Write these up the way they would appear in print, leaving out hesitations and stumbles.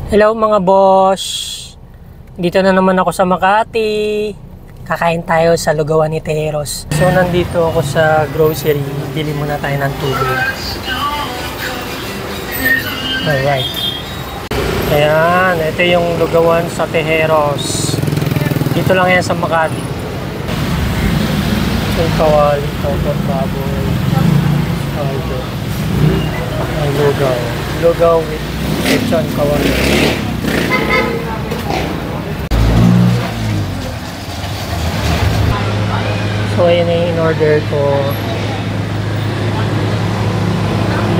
Hello mga boss! Dito na naman ako sa Makati. Kakain tayo sa lugawan ni Tejeros. So nandito ako sa grocery. Bili muna tayo ng tubig. Alright. Ayan, ito yung lugawan sa Tejeros. Dito lang yan sa Makati. Yung kawali, topot, baboy. Ito. Ay, lugaw. Lugaw with lechon kawali. So, ayan na yung in-order ko.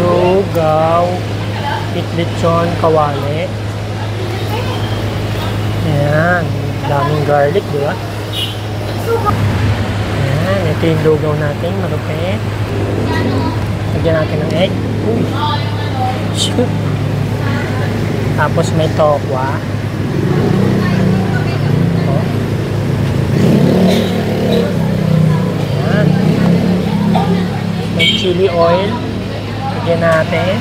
Lugaw with lechon kawali. Ayan. Daming garlic, di ba? Ayan. Ito yung lugaw natin. Malupit. Lagyan natin ng egg. Uy. Shoot. Tapos may tokwa. Oh. Ayan. May chili oil. Lagyan natin.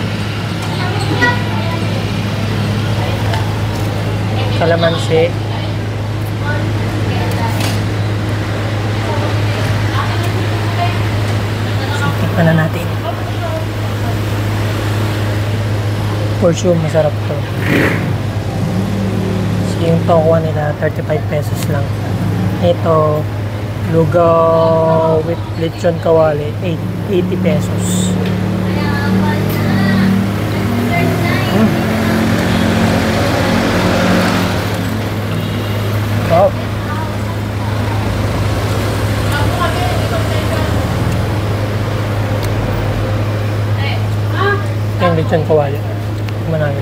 Kalamansi. Tikman na natin. For sure, masarap to. So, yung tokwa nila, 35 pesos lang. Ito, lugaw with lechon kawali, 80 pesos. Oh. Ito yung lechon kawali. Manalo.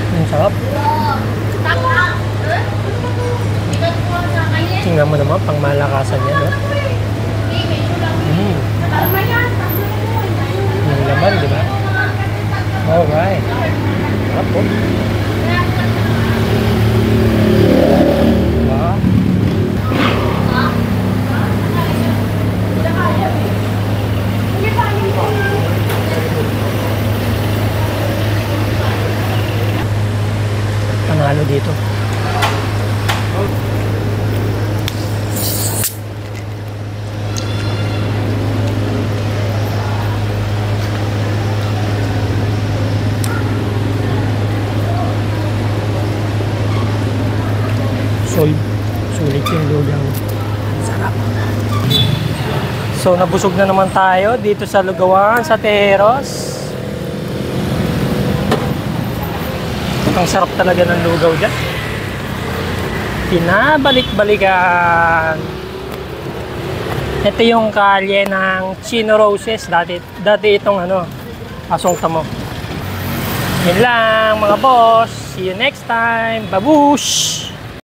Ang sarap. Tingnan mo naman, pang malakasan yan, no? Ang laman, di ba? Alright. Sarap po. Wow. Panalo dito. Sulit yung lugaw. Sarap. So nabusog na naman tayo dito sa lugawan sa Tejeros. Ang sarap talaga ng lugaw dyan. Pinabalik-balikan. Ito yung kalye ng Chino Roses. Dati itong Asong Tamo. Yun lang mga boss. See you next time. Babush!